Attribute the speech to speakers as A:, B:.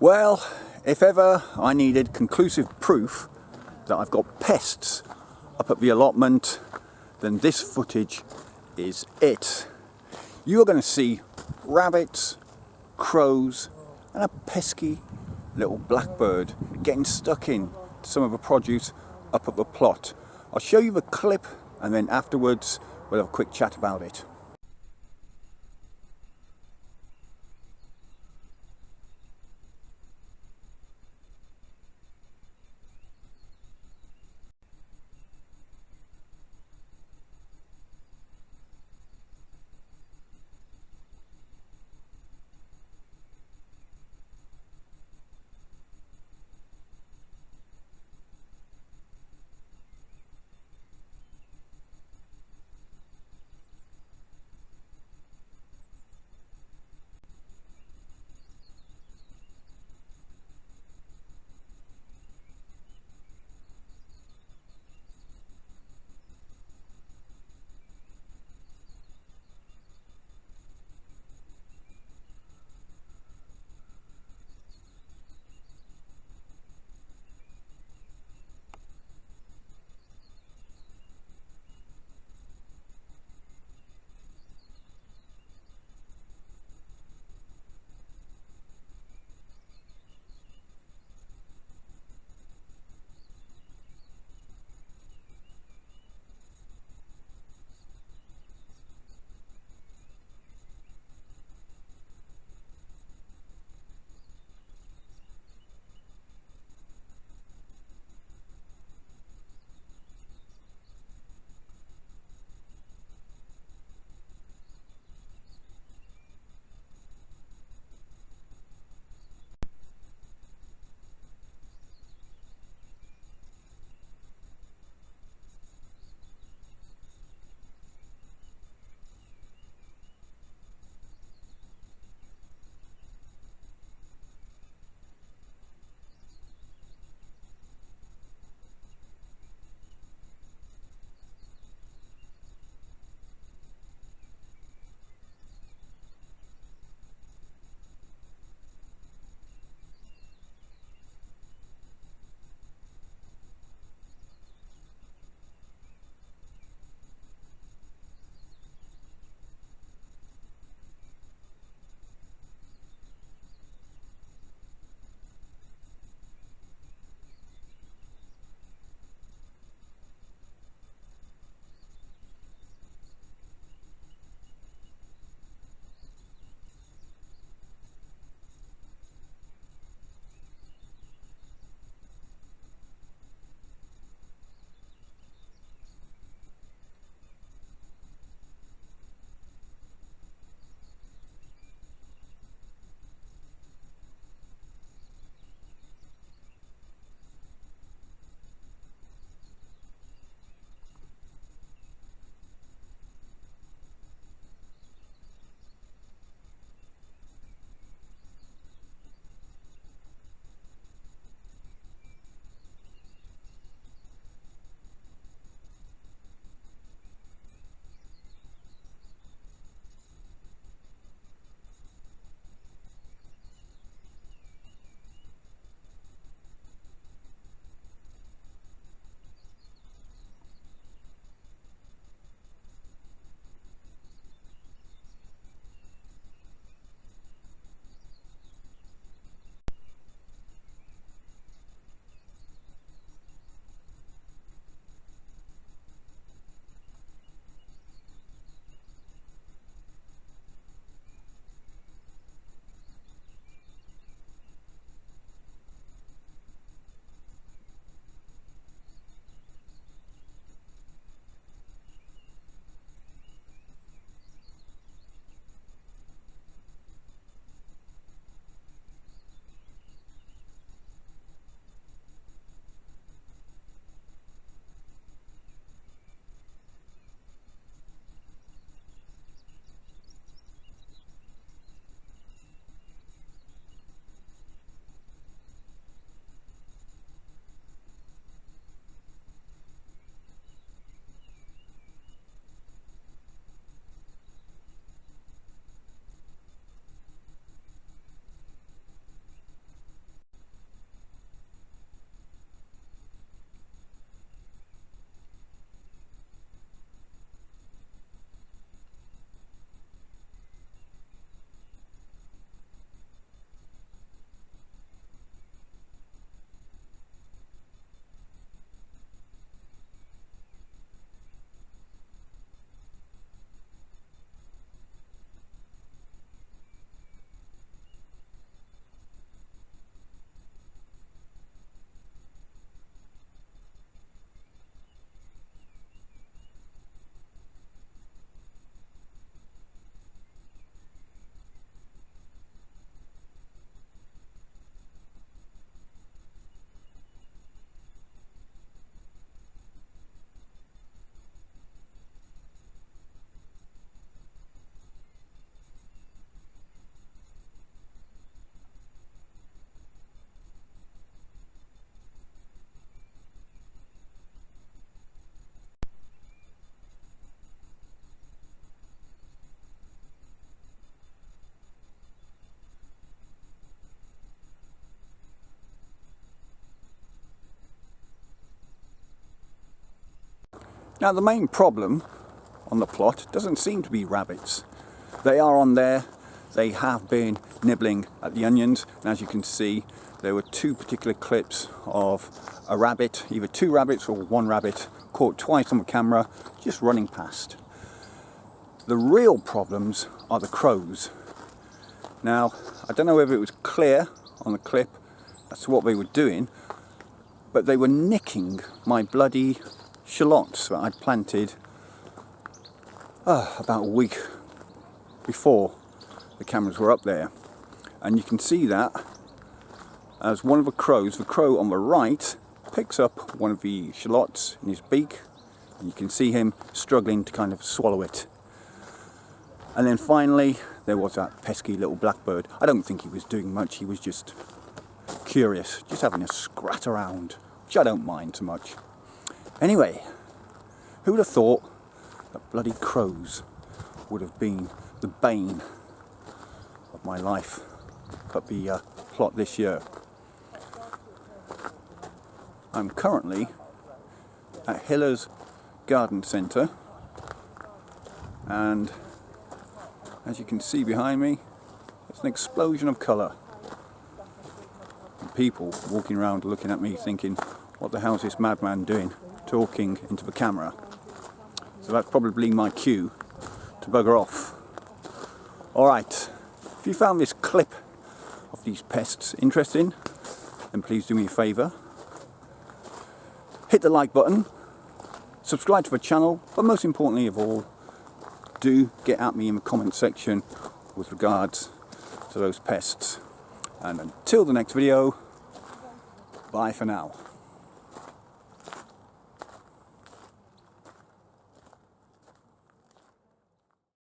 A: Well, if ever I needed conclusive proof that I've got pests up at the allotment, then this footage is it. You are going to see rabbits, crows and a pesky little blackbird getting stuck in some of the produce up at the plot. I'll show you the clip and then afterwards we'll have a quick chat about it. Now the main problem on the plot doesn't seem to be rabbits. They are on there, they have been nibbling at the onions, and as you can see there were two particular clips of a rabbit, either two rabbits or one rabbit, caught twice on the camera, just running past. The real problems are the crows. Now, I don't know whether it was clear on the clip as to what they were doing, but they were nicking my bloody shallots that I'd planted about a week before the cameras were up there. And you can see that as one of the crow on the right, picks up one of the shallots in his beak, and you can see him struggling to kind of swallow it. And then finally there was that pesky little blackbird. I don't think he was doing much, he was just curious, just having a scrat around, which I don't mind so much. Anyway, who would have thought that bloody crows would have been the bane of my life at the plot this year. I'm currently at Hiller's Garden Centre, and as you can see behind me, it's an explosion of colour. And people walking around looking at me thinking, what the hell is this madman doing, talking into the camera? So that's probably my cue to bugger off. Alright, if you found this clip of these pests interesting, then please do me a favour. Hit the like button, subscribe to the channel, but most importantly of all, do get at me in the comment section with regards to those pests. And until the next video, bye for now.